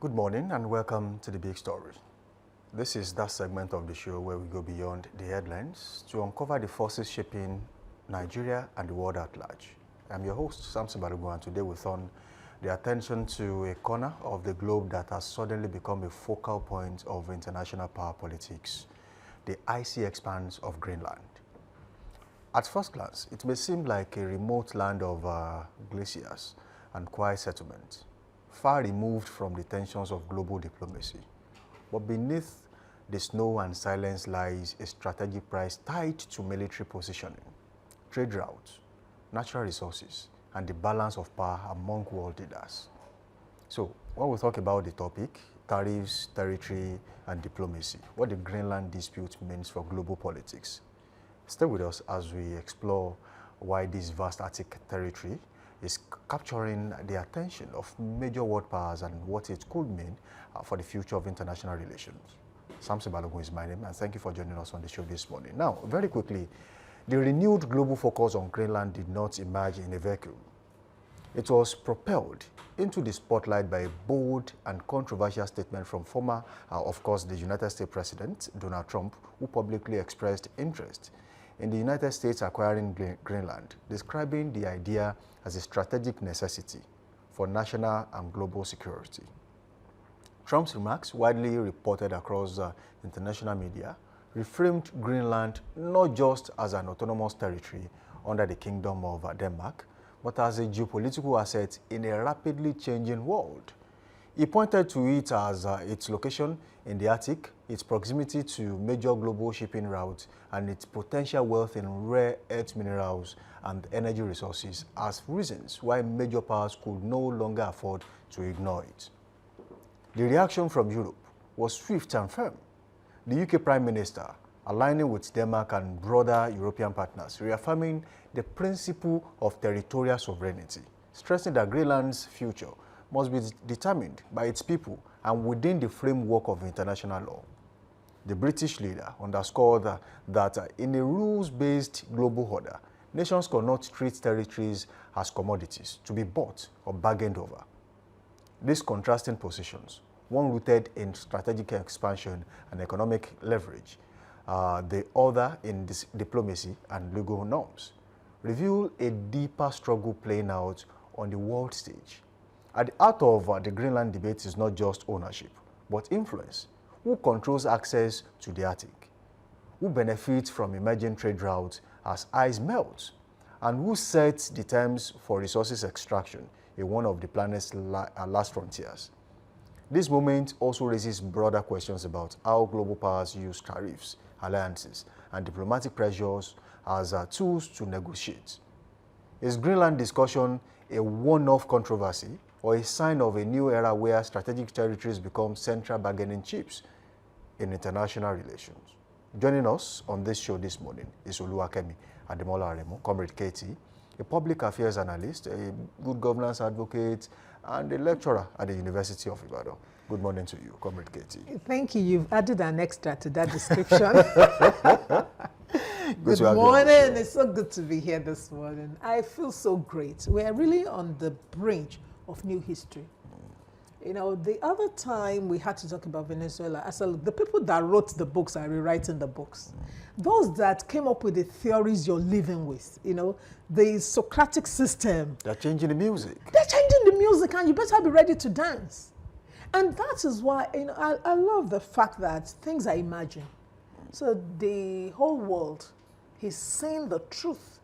Good morning and welcome to The Big Story. This is that segment of the show where we go beyond the headlines to uncover the forces shaping Nigeria and the world at large. I'm your host, Samson Balogun, and today we turn the attention to a corner of the globe that has suddenly become a focal point of international power politics, the icy expanse of Greenland. At first glance, it may seem like a remote land of glaciers and quiet settlements, far removed from the tensions of global diplomacy. But beneath the snow and silence lies a strategic price tied to military positioning, trade routes, natural resources, and the balance of power among world leaders. So, when we talk about the topic, tariffs, territory, and diplomacy, what the Greenland dispute means for global politics. Stay with us as we explore why this vast Arctic territory is capturing the attention of major world powers and what it could mean for the future of international relations. Samson Balogun is my name, and thank you for joining us on the show this morning. Now, very quickly, the renewed global focus on Greenland did not emerge in a vacuum. It was propelled into the spotlight by a bold and controversial statement from former, of course, the United States President, Donald Trump, who publicly expressed interest in the United States acquiring Greenland, describing the idea as a strategic necessity for national and global security. Trump's remarks, widely reported across international media, reframed Greenland not just as an autonomous territory under the Kingdom of Denmark, but as a geopolitical asset in a rapidly changing world. He pointed to it as its location in the Arctic, its proximity to major global shipping routes, and its potential wealth in rare earth minerals and energy resources as reasons why major powers could no longer afford to ignore it. The reaction from Europe was swift and firm. The UK Prime Minister, aligning with Denmark and broader European partners, reaffirming the principle of territorial sovereignty, stressing that Greenland's future must be determined by its people and within the framework of international law. The British leader underscored that in a rules-based global order, nations cannot treat territories as commodities to be bought or bargained over. These contrasting positions, one rooted in strategic expansion and economic leverage, the other in diplomacy and legal norms, reveal a deeper struggle playing out on the world stage. At the heart of the Greenland debate is not just ownership, but influence. Who controls access to the Arctic? Who benefits from emerging trade routes as ice melts? And who sets the terms for resources extraction in one of the planet's last frontiers? This moment also raises broader questions about how global powers use tariffs, alliances, and diplomatic pressures as tools to negotiate. Is Greenland discussion a one-off controversy or a sign of a new era where strategic territories become central bargaining chips in international relations? Joining us on this show this morning is Oluwakemi Ademola Aremo, Comrade Katie, a public affairs analyst, a good governance advocate, and a lecturer at the University of Ibadan. Good morning to you, Comrade Katie. Thank you. You've added an extra to that description. Good morning. It's so good to be here this morning. I feel so great. We're really on the brink of new history. You know, the other time we had to talk about Venezuela, I said, the people that wrote the books are rewriting the books. Those that came up with the theories you're living with, you know, the Socratic system. They're changing the music. They're changing the music, and you better be ready to dance. And that is why, you know, I love the fact that things are emerging. So the whole world is seeing the truth.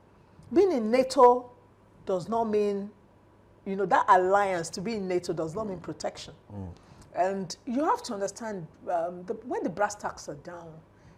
Being in NATO does not mean, you know, that alliance to be in NATO does not mean protection. And you have to understand, when the brass tacks are down,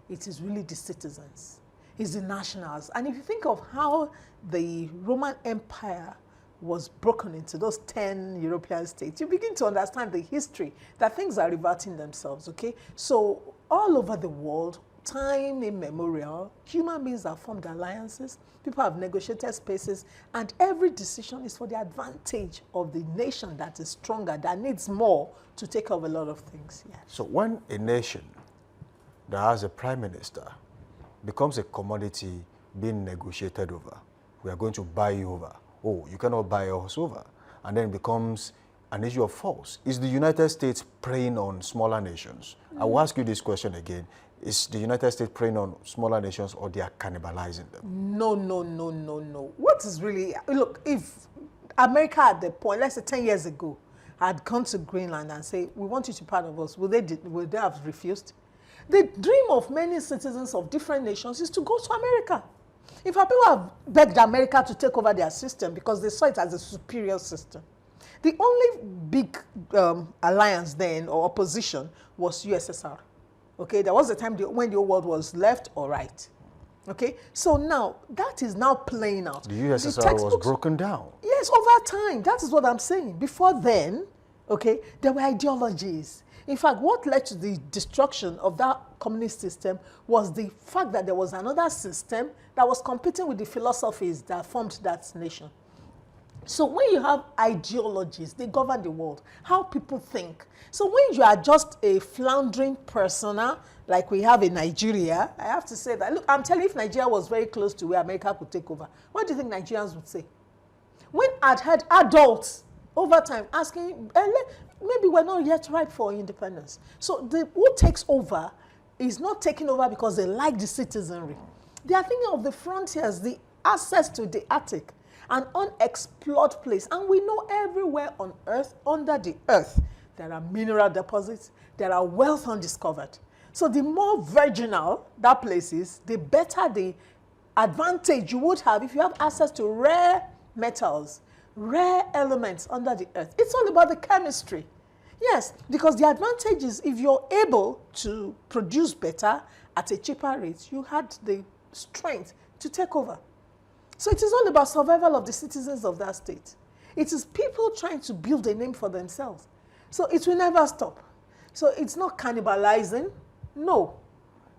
it is really the citizens, it's the nationals. And if you think of how the Roman Empire was broken into those 10 European states, you begin to understand the history, that things are reverting themselves, okay? So all over the world, time immemorial, human beings have formed alliances, people have negotiated spaces, and every decision is for the advantage of the nation that is stronger, that needs more to take over a lot of things. Yeah. So when a nation that has a prime minister becomes a commodity being negotiated over, we are going to buy you over. Oh, you cannot buy us over. And then it becomes an issue of force. Is the United States preying on smaller nations? I will ask you this question again. Is the United States preying on smaller nations, or they are cannibalizing them? No, no, no, no, no. What is really, look, if America at the point, let's say 10 years ago, had gone to Greenland and say, we want you to be part of us, would they have refused? The dream of many citizens of different nations is to go to America. In fact, people have begged America to take over their system because they saw it as a superior system. The only big alliance then, or opposition, was USSR. Okay, there was a time when the whole world was left or right. Okay, so now that is now playing out. The USSR was broken down. Yes, over time. That is what I'm saying. Before then, okay, there were ideologies. In fact, what led to the destruction of that communist system was the fact that there was another system that was competing with the philosophies that formed that nation. So when you have ideologies, they govern the world, how people think. So when you are just a floundering persona, like we have in Nigeria, I have to say that, look, I'm telling you, if Nigeria was very close to where America could take over, what do you think Nigerians would say? When I'd had adults over time asking, maybe we're not yet ripe for independence. So who takes over is not taking over because they like the citizenry. They are thinking of the frontiers, the access to the Arctic, an unexplored place. And we know everywhere on earth, under the earth, there are mineral deposits, there are wealth undiscovered. So the more virginal that place is, the better the advantage you would have if you have access to rare metals, rare elements under the earth. It's all about the chemistry. Yes, because the advantage is if you're able to produce better at a cheaper rate, you had the strength to take over. So it is all about survival of the citizens of that state. It is people trying to build a name for themselves. So it will never stop. So it's not cannibalizing. No.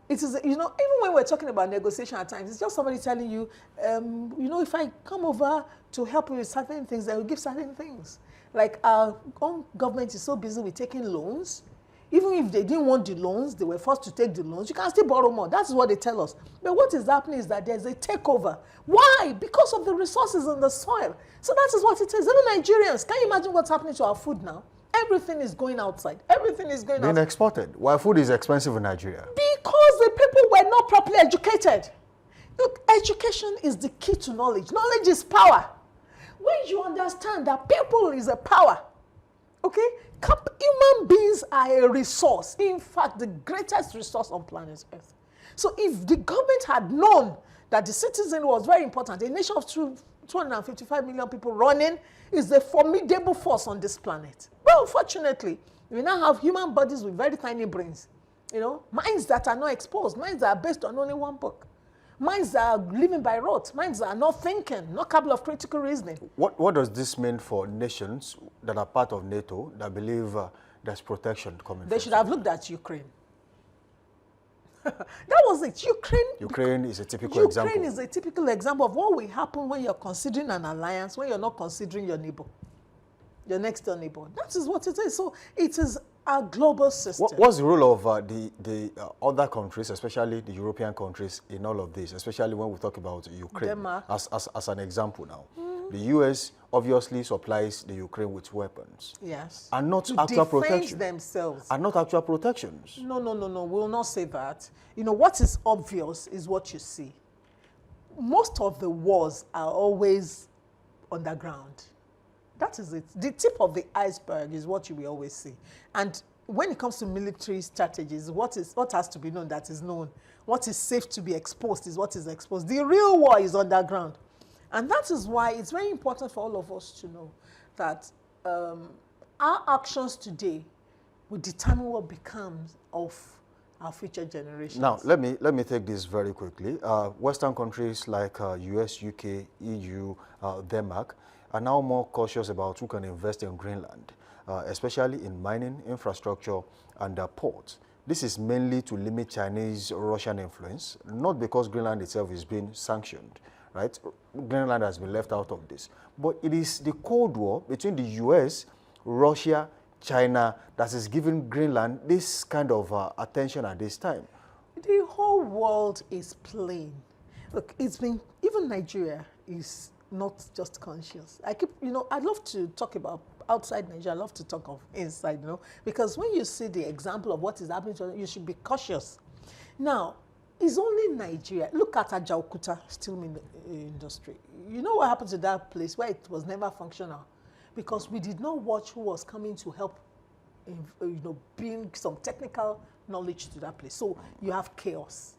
It is, you know, even when we're talking about negotiation at times, it's just somebody telling you, you know, if I come over to help you with certain things, I will give certain things. Like our own government is so busy with taking loans. Even if they didn't want the loans, they were forced to take the loans. You can still borrow more. That's what they tell us. But what is happening is that there's a takeover. Why? Because of the resources in the soil. So that is what it is. Even Nigerians, can you imagine what's happening to our food now? Everything is going outside. Everything is going outside. Being exported. Why food is expensive in Nigeria? Because the people were not properly educated. Look, education is the key to knowledge. Knowledge is power. When you understand that people is a power, okay? Human beings are a resource. In fact, the greatest resource on planet Earth. So if the government had known that the citizen was very important, a nation of 255 million people running is a formidable force on this planet. Well, unfortunately, we now have human bodies with very tiny brains. You know, minds that are not exposed, minds that are based on only one book. Minds that are living by rote, minds that are not thinking, not capable of critical reasoning. What does this mean for nations that are part of NATO that believe there's protection coming from? They should have looked at Ukraine. That was it. Ukraine is a typical example. Ukraine is a typical example of what will happen when you're considering an alliance, when you're not considering your neighbor, your next door neighbor. That is what it is. So it is a global system. What's the role of the other countries, especially the European countries, in all of this, especially when we talk about Ukraine? Denmark. As an example now. The U.S. obviously supplies the Ukraine with weapons. Yes. And not to actual defend protection. themselves. And not actual protections. No. We will not say that. You know, what is obvious is what you see. Most of the wars are always underground. That is it. The tip of the iceberg is what you will always see. And when it comes to military strategies, what has to be known that is known. What is safe to be exposed is what is exposed. The real war is underground. And that is why it's very important for all of us to know that our actions today will determine what becomes of our future generations. Now, let me take this very quickly. Western countries like US, UK, EU, Denmark are now more cautious about who can invest in Greenland, especially in mining, infrastructure, and ports. This is mainly to limit Chinese-Russian influence, not because Greenland itself is being sanctioned, right? Greenland has been left out of this. But it is the Cold War between the US, Russia, China that is giving Greenland this kind of attention at this time. The whole world is playing. Look, even Nigeria is not just conscious. I'd love to talk about outside Nigeria. I love to talk of inside, because when you see the example of what is happening to you should be cautious. Now, it's only Nigeria. Look at Ajaokuta steel mill industry. You know what happened to that place where it was never functional? Because we did not watch who was coming to help, bring some technical knowledge to that place. So you have chaos.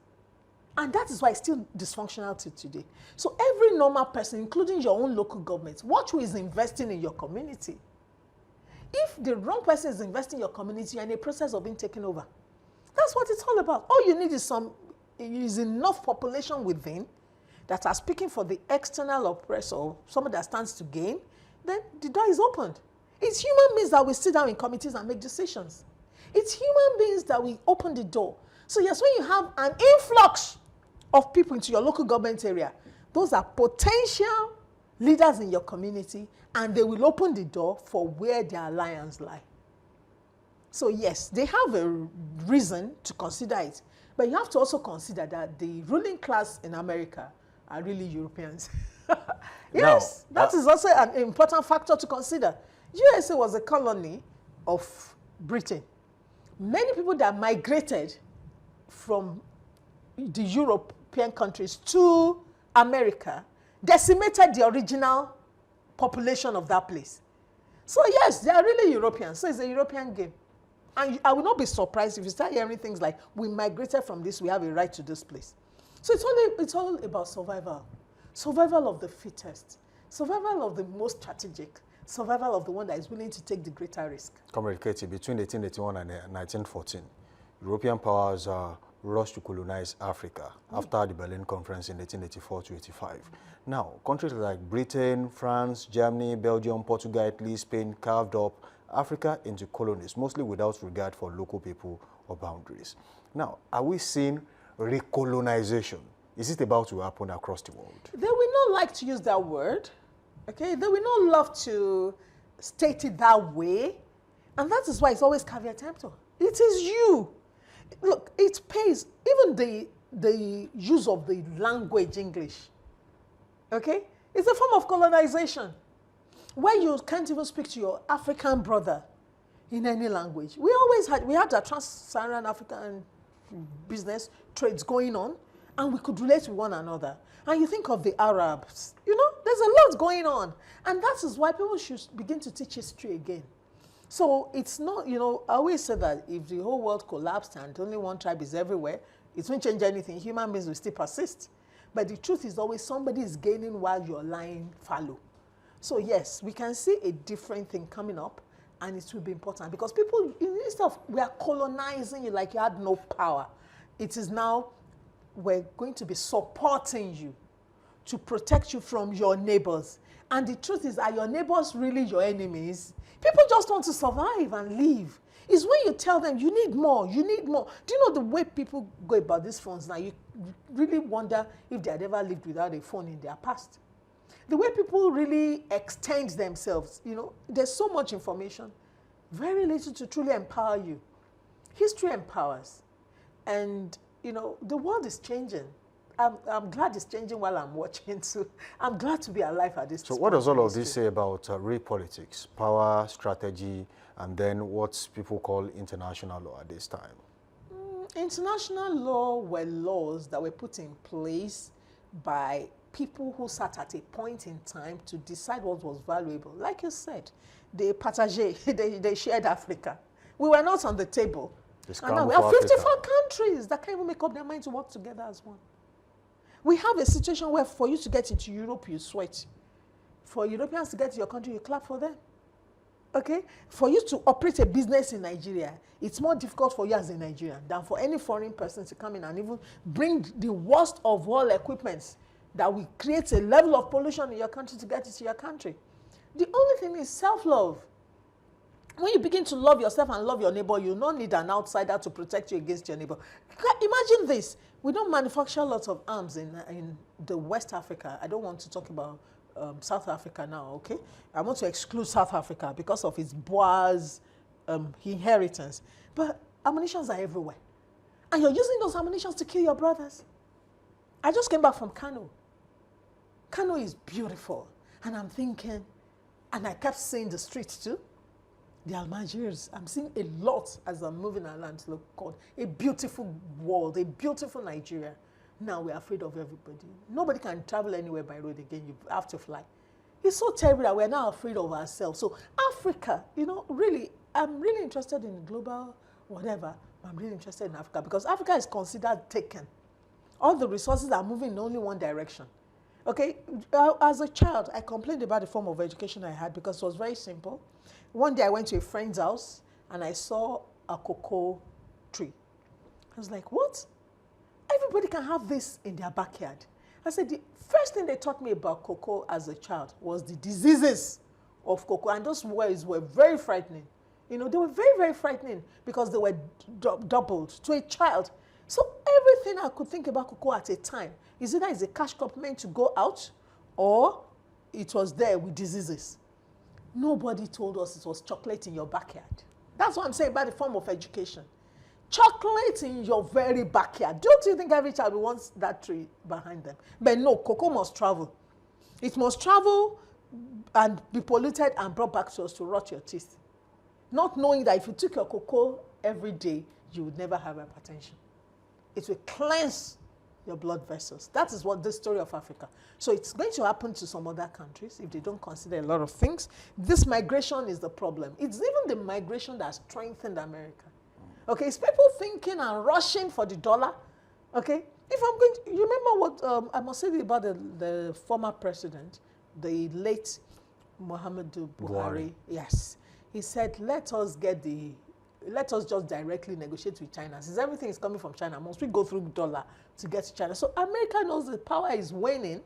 And that is why it's still dysfunctional to today. So every normal person, including your own local government, watch who is investing in your community. If the wrong person is investing in your community, you're in a process of being taken over. That's what it's all about. All you need is enough population within that are speaking for the external oppressor, someone that stands to gain, then the door is opened. It's human beings that will sit down in committees and make decisions. It's human beings that will open the door. So yes, when you have an influx of people into your local government area, those are potential leaders in your community, and they will open the door for where their alliance lie. So yes, they have a reason to consider it, but you have to also consider that the ruling class in America are really Europeans. Yes, that is also an important factor to consider. USA was a colony of Britain. Many people that migrated from the European countries to America decimated the original population of that place. So yes, they are really Europeans. So it's a European game. And I will not be surprised if you start hearing things like, we migrated from this, we have a right to this place. So it's all about survival. Survival of the fittest. Survival of the most strategic. Survival of the one that is willing to take the greater risk. Comrade Katie, between 1881 and 1914, European powers rushed to colonize Africa after the Berlin Conference in 1884 to 85. Now, countries like Britain, France, Germany, Belgium, Portugal, Italy, Spain carved up Africa into colonies, mostly without regard for local people or boundaries. Now, are we seeing recolonization? Is it about to happen across the world? They will not like to use that word, okay? They will not love to state it that way, and that is why it's always caveat emptor. It is you. Look, it pays, even the use of the language English, okay? It's a form of colonization, where you can't even speak to your African brother in any language. We had a trans-Saharan African business trades going on, and we could relate with one another. And you think of the Arabs, there's a lot going on. And that is why people should begin to teach history again. So it's not, I always say that if the whole world collapsed and only one tribe is everywhere, it won't change anything. Human beings will still persist. But the truth is always somebody is gaining while you're lying fallow. So yes, we can see a different thing coming up, and it will be important because people, instead of we are colonizing you like you had no power, it is now we're going to be supporting you to protect you from your neighbors. And the truth is, are your neighbors really your enemies? People just want to survive and live. It's when you tell them you need more, you need more. Do you know the way people go about these phones now? You really wonder if they had ever lived without a phone in their past. The way people really extend themselves, there's so much information, very little to truly empower you. History empowers. And, the world is changing. I'm glad it's changing while I'm watching, so I'm glad to be alive at this time. So what does all of this say about real politics, power, strategy, and then what people call international law at this time? International law were laws that were put in place by people who sat at a point in time to decide what was valuable. Like you said, they partagé, they shared Africa. We were not on the table. And now we have 54 countries that can't even make up their mind to work together as one. We have a situation where for you to get into Europe, you sweat. For Europeans to get to your country, you clap for them. Okay? For you to operate a business in Nigeria, it's more difficult for you as a Nigerian than for any foreign person to come in and even bring the worst of all equipments that will create a level of pollution in your country to get it to your country. The only thing is self-love. When you begin to love yourself and love your neighbor, you don't need an outsider to protect you against your neighbor. Imagine this. We don't manufacture lots of arms in the West Africa. I don't want to talk about South Africa now, okay? I want to exclude South Africa because of its Boers inheritance. But ammunitions are everywhere. And you're using those ammunitions to kill your brothers. I just came back from Kano. Kano is beautiful. And I'm thinking, And I kept seeing the streets too. The Algiers, I'm seeing a lot as I'm moving around. Look, God, a beautiful world, a beautiful Nigeria. Now we're afraid of everybody. Nobody can travel anywhere by road again. You have to fly. It's so terrible that we're now afraid of ourselves. So Africa, you know, really, I'm really interested in global whatever. I'm really interested in Africa because Africa is considered taken. All the resources are moving in only one direction. Okay, as a child, I complained about the form of education I had because it was very simple. One day I went to a friend's house and I saw a cocoa tree. I was like, what? Everybody can have this in their backyard. I said, the first thing they taught me about cocoa as a child was the diseases of cocoa. And those words were very frightening. You know, they were very, very frightening because they were doubled to a child. So everything I could think about cocoa at a time is either it's a cash crop meant to go out or it was there with diseases. Nobody told us it was chocolate in your backyard. That's what I'm saying about the form of education. Chocolate in your very backyard. Don't you think every child wants that tree behind them? But no, cocoa must travel. It must travel and be polluted and brought back to us to rot your teeth. Not knowing that if you took your cocoa every day, you would never have hypertension. It will cleanse your blood vessels. That is what the story of Africa. So it's going to happen to some other countries if they don't consider a lot of things. This migration is the problem. It's even the migration that strengthened America. Okay, it's people thinking and rushing for the dollar. Okay, if I'm going to, you remember what I must say about the former president, the late Muhammadu Buhari. Yes, he said, let us just directly negotiate with China. Since everything is coming from China, must we go through dollar to get to China? So America knows the power is waning.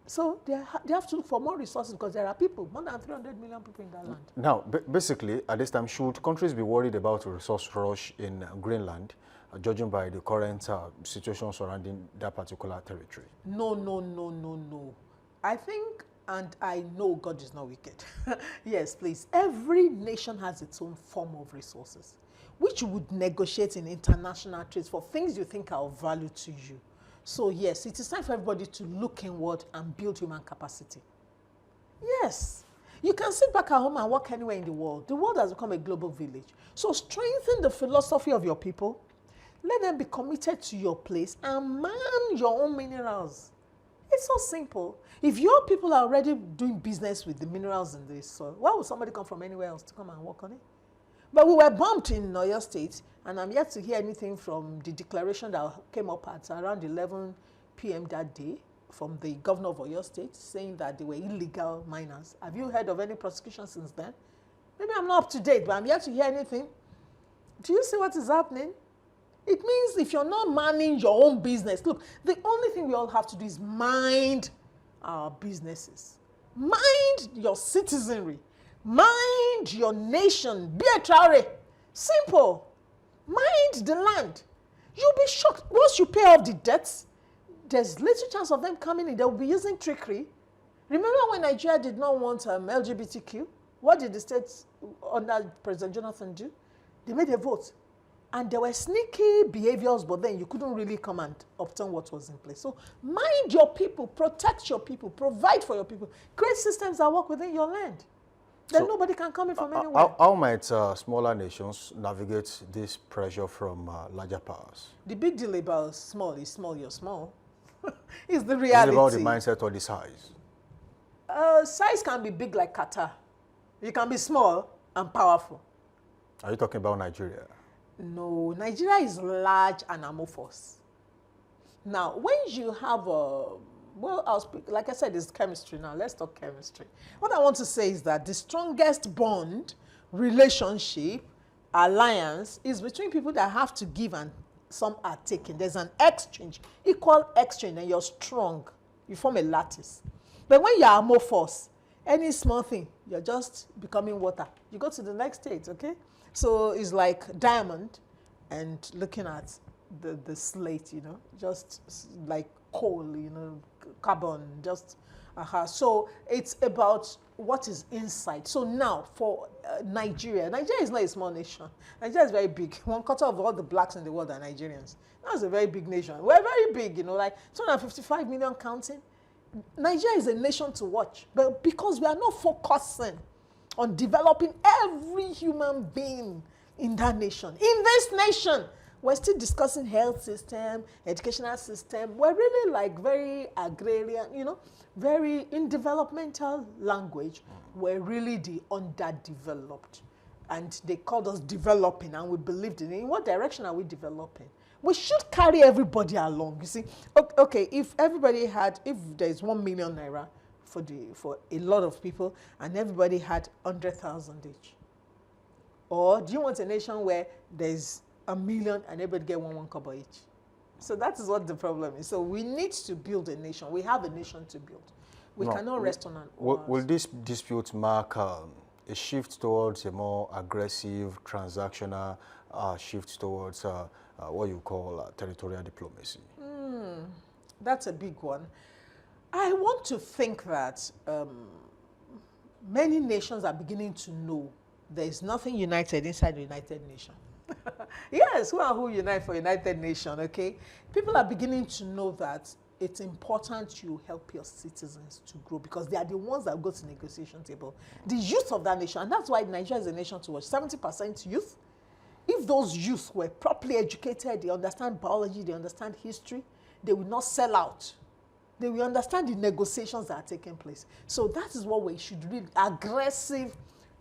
So they have to look for more resources because there are people, more than 300 million people in that land. Now, basically, at this time, should countries be worried about a resource rush in Greenland, judging by the current situation surrounding that particular territory? No, no, no, no, no. I think, and I know God is not wicked. Yes, please. Every nation has its own form of resources, which you would negotiate in international trade for things you think are of value to you. So yes, it is time for everybody to look inward and build human capacity. Yes. You can sit back at home and work anywhere in the world. The world has become a global village. So strengthen the philosophy of your people. Let them be committed to your place and man your own minerals. It's so simple. If your people are already doing business with the minerals in the soil, why would somebody come from anywhere else to come and work on it? But we were bumped in Oyo State, and I'm yet to hear anything from the declaration that came up at around 11 p.m. that day from the governor of Oyo State saying that they were illegal miners. Have you heard of any prosecution since then? Maybe I'm not up to date, but I'm yet to hear anything. Do you see what is happening? It means if you're not manning your own business, look, the only thing we all have to do is mind our businesses. Mind your citizenry. Mind your nation. Be a Traore. Simple. Mind the land. You'll be shocked. Once you pay off the debts, there's little chance of them coming in. They'll be using trickery. Remember when Nigeria did not want LGBTQ? What did the states under President Jonathan do? They made a vote. And there were sneaky behaviors, but then you couldn't really come and obtain what was in place. So mind your people, protect your people, provide for your people. Create systems that work within your land. Then nobody can come in from anywhere. How might smaller nations navigate this pressure from larger powers? The big deal about small is small, you're small. It's the reality. Is it about the mindset or the size? Size can be big like Qatar. You can be small and powerful. Are you talking about Nigeria? No, Nigeria is large and amorphous. Now, when you have well, I'll speak, like I said, it's chemistry now. Let's talk chemistry. What I want to say is that the strongest bond, relationship, alliance is between people that have to give and some are taken. There's an exchange, equal exchange, and you're strong. You form a lattice. But when you're amorphous, any small thing, you're just becoming water. You go to the next stage, okay? So it's like diamond and looking at the slate, you know, just like coal, you know, carbon, just, So it's about what is inside. So now for Nigeria is not a small nation. Nigeria is very big. 1/4 of all the blacks in the world are Nigerians. That's a very big nation. We're very big, you know, like 255 million counting. Nigeria is a nation to watch, but because we are not focusing on developing every human being in that nation. In this nation, we're still discussing health system, educational system. We're really like very agrarian, very in developmental language. We're really the underdeveloped. And they called us developing, and we believed in it. In what direction are we developing? We should carry everybody along. You see, okay, if there's 1 million naira for a lot of people, and everybody had 100,000 each, or do you want a nation where there's 1 million and everybody get one kobo each? So that is what the problem is. So we need to build a nation. We have a nation to build. We cannot rest on an will this dispute mark a shift towards a more aggressive, transactional shift towards what you call territorial diplomacy? That's a big one. I want to think that many nations are beginning to know there is nothing united inside the United Nations. Yes, who unite for United Nations, okay? People are beginning to know that it's important you help your citizens to grow because they are the ones that go to the negotiation table. The youth of that nation, and that's why Nigeria is a nation to watch, 70% youth. If those youth were properly educated, they understand biology, they understand history, they will not sell out. They will understand the negotiations that are taking place. So that is what we should read, aggressive,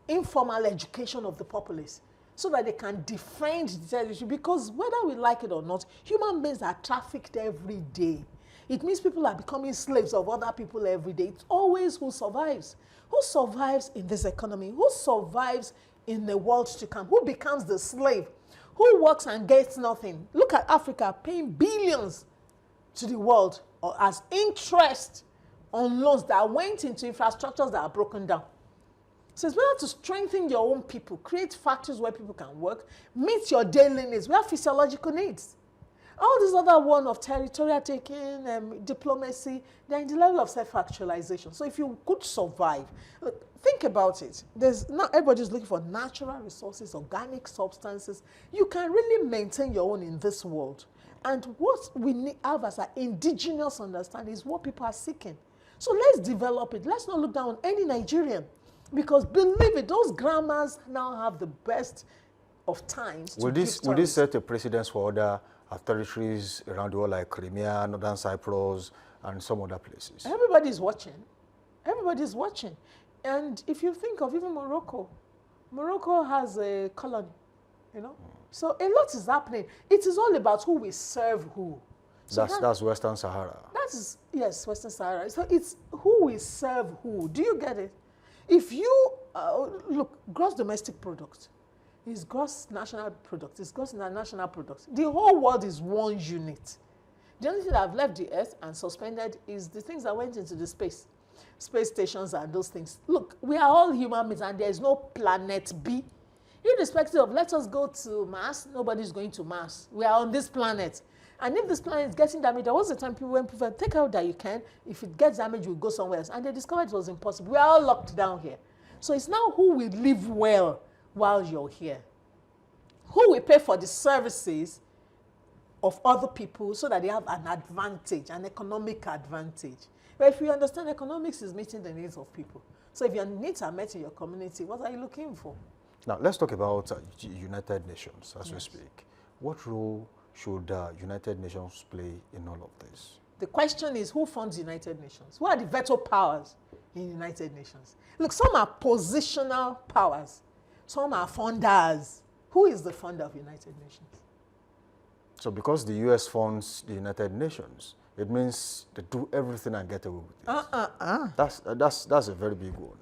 informal education of the populace so that they can defend the territory. Because whether we like it or not, human beings are trafficked every day. It means people are becoming slaves of other people every day. It's always who survives. Who survives in this economy? Who survives in the world to come? Who becomes the slave? Who works and gets nothing? Look at Africa paying billions to the world or as interest on loans that went into infrastructures that are broken down. So it's better to strengthen your own people, create factories where people can work, meet your daily needs. We have physiological needs. All this other one of territorial taking, diplomacy, they're in the level of self-actualization. So if you could survive, think about it. Not everybody's looking for natural resources, organic substances. You can really maintain your own in this world. And what we have as an indigenous understanding is what people are seeking. So let's develop it. Let's not look down on any Nigerian. Because believe it, those grammars now have the best of times. Will this set a precedence for other territories around the world like Crimea, Northern Cyprus, and some other places? Everybody's watching. Everybody's watching. And if you think of even Morocco has a colony, So a lot is happening. It is all about who we serve who. So that's Western Sahara. Yes, Western Sahara. So it's who we serve who. Do you get it? If you look, gross domestic product is gross national product, it's gross international product. The whole world is one unit. The only thing that have left the earth and suspended is the things that went into the space stations and those things. Look, we are all human beings and there is no planet B. Irrespective of, let us go to Mars, nobody's going to Mars. We are on this planet. And if this planet is getting damaged, there was a time when people take out that you can. If it gets damaged, you go somewhere else. And they discovered it was impossible. We are all locked down here. So it's now who will live well while you're here. Who will pay for the services of other people so that they have an advantage, an economic advantage. But if you understand, economics is meeting the needs of people. So if your needs are met in your community, what are you looking for? Now, let's talk about United Nations as we speak. What role should United Nations play in all of this? The question is, who funds United Nations? Who are the veto powers in United Nations? Look, some are positional powers. Some are funders. Who is the funder of United Nations? So because the U.S. funds the United Nations, it means they do everything and get away with it. That's a very big one.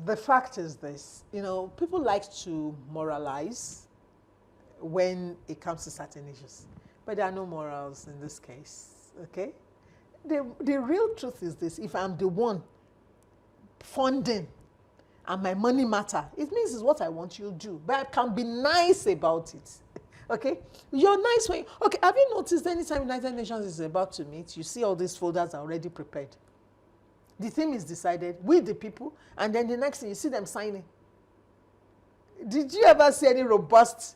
The fact is this, people like to moralize when it comes to certain issues. But there are no morals in this case, okay? The real truth is this: if I'm the one funding and my money matter, it means it's what I want you to do. But I can be nice about it, okay? You're nice when, okay, have you noticed anytime United Nations is about to meet, you see all these folders are already prepared. The theme is decided with the people, and then the next thing, you see them signing. Did you ever see any robust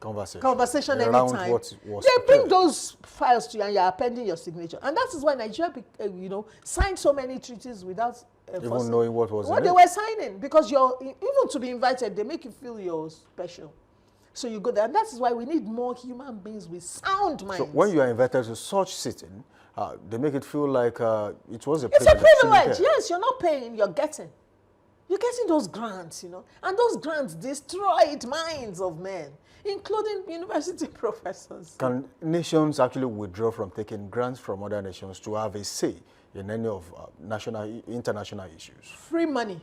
conversation anytime. What was they bring prepared. those files to you and you're appending your signature. And that is why Nigeria, signed so many treaties without Even knowing what was what in they it. were signing. Because even to be invited, they make you feel you're special. So you go there. And that is why we need more human beings with sound minds. So when you are invited to such sitting, they make it feel like it was a It's privilege. a privilege. Yes, you're not paying, you're getting. You're getting those grants, And those grants destroyed minds of men, including university professors. Can nations actually withdraw from taking grants from other nations to have a say in any of international issues? Free money.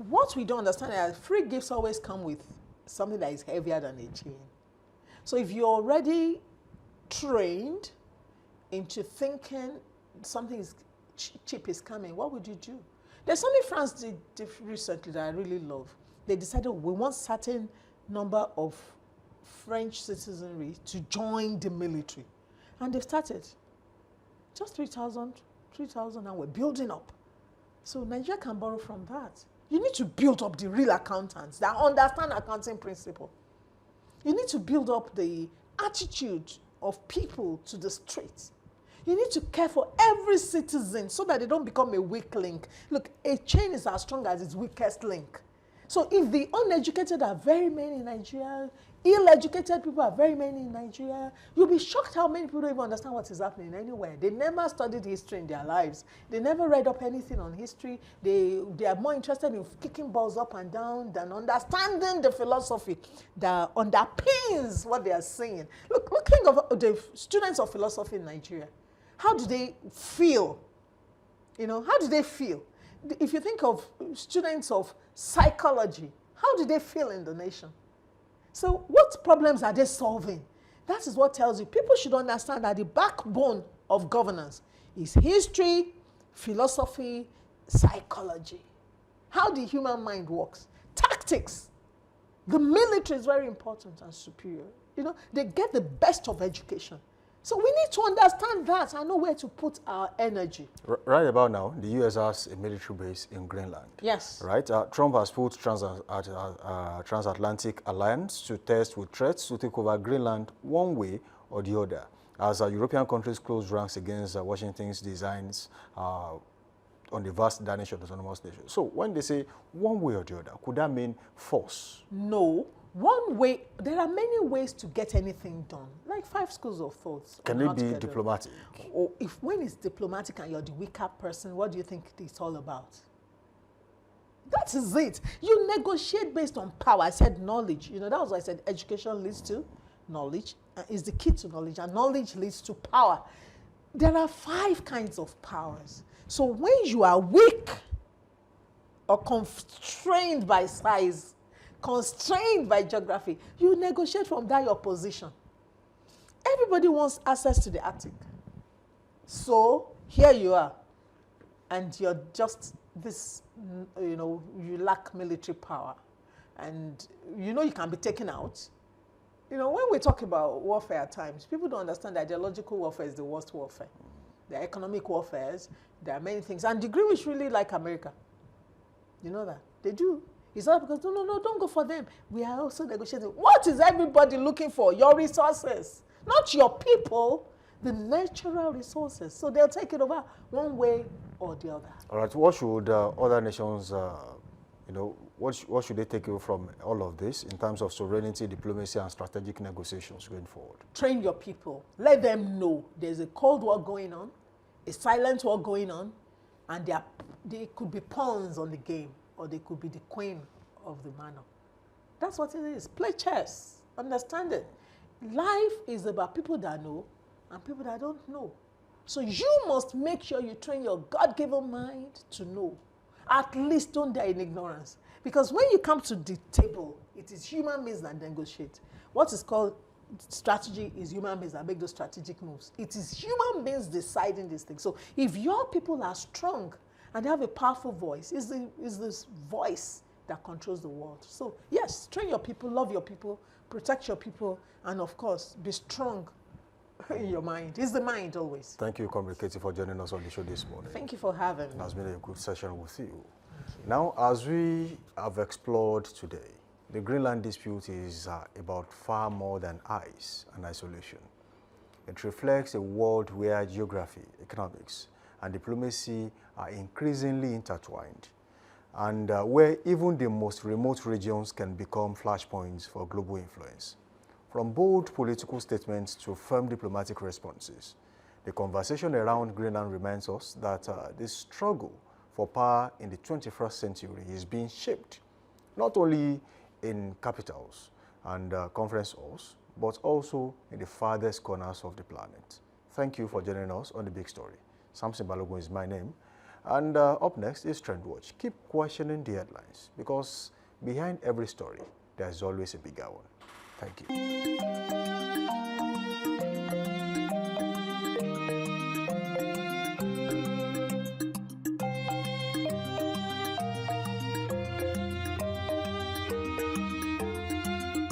What we don't understand is that free gifts always come with something that is heavier than a chain. So if you're already trained into thinking something is cheap is coming, what would you do? There's something France did recently that I really love. They decided we want certain number of French citizenry to join the military. And they've started. Just 3,000, and we're building up. So Nigeria can borrow from that. You need to build up the real accountants that understand accounting principle. You need to build up the attitude of people to the streets. You need to care for every citizen so that they don't become a weak link. Look, a chain is as strong as its weakest link. So if the uneducated are very many in Nigeria, ill-educated people are very many in Nigeria, you'll be shocked how many people don't even understand what is happening anywhere. They never studied history in their lives. They never read up anything on history. They are more interested in kicking balls up and down than understanding the philosophy that underpins what they are saying. Look, think of the students of philosophy in Nigeria. How do they feel? How do they feel? If you think of students of psychology, how do they feel in the nation? So what problems are they solving? That is what tells you. People should understand that the backbone of governance is history, philosophy, psychology. How the human mind works. Tactics. The military is very important and superior. They get the best of education. So we need to understand that and know where to put our energy. Right about now, the U.S. has a military base in Greenland. Yes. Right? Trump has put transatlantic alliance to test with threats to take over Greenland one way or the other, as European countries close ranks against Washington's designs on the vast Danish autonomous nation. So when they say one way or the other, could that mean force? No. One way, there are many ways to get anything done, like 5 schools of thought. Can it be diplomatic? Or when it's diplomatic and you're the weaker person, what do you think it's all about? That is it. You negotiate based on power. I said knowledge. That was why I said education leads to knowledge, is the key to knowledge, and knowledge leads to power. There are 5 kinds of powers. So when you are weak or constrained by size, constrained by geography, you negotiate from that your position. Everybody wants access to the Arctic. So here you are, and you're just this, you lack military power. And you can be taken out. When we talk about warfare at times, people don't understand that ideological warfare is the worst warfare. There are economic warfares, there are many things. And the Greenwich really like America. You know that? They do. It's not because, no, don't go for them. We are also negotiating. What is everybody looking for? Your resources, not your people, the natural resources. So they'll take it over one way or the other. All right, what should other nations, what should they take away from all of this in terms of sovereignty, diplomacy, and strategic negotiations going forward? Train your people. Let them know there's a Cold War going on, a silent war going on, and they could be pawns on the game, or they could be the queen of the manor. That's what it is. Play chess. Understand it. Life is about people that know and people that don't know. So you must make sure you train your God-given mind to know. At least don't die in ignorance. Because when you come to the table, it is human beings that negotiate. What is called strategy is human beings that make those strategic moves. It is human beings deciding these things. So if your people are strong and they have a powerful voice, is this voice that controls the world. So yes, train your people, love your people, protect your people, and of course, be strong in your mind. It's the mind always. Thank you, Comrade Katie, for joining us on the show this morning. Thank you for having me. It has been a good session with you. Now, as we have explored today, The Greenland dispute is about far more than ice and isolation. It reflects a world where geography, economics, and diplomacy are increasingly intertwined, and where even the most remote regions can become flashpoints for global influence. From bold political statements to firm diplomatic responses, the conversation around Greenland reminds us that the struggle for power in the 21st century is being shaped not only in capitals and conference halls, but also in the farthest corners of the planet. Thank you for joining us on The Big Story. Samson Balogun is my name. And up next is Trend Watch. Keep questioning the headlines, because behind every story, there's always a bigger one. Thank you.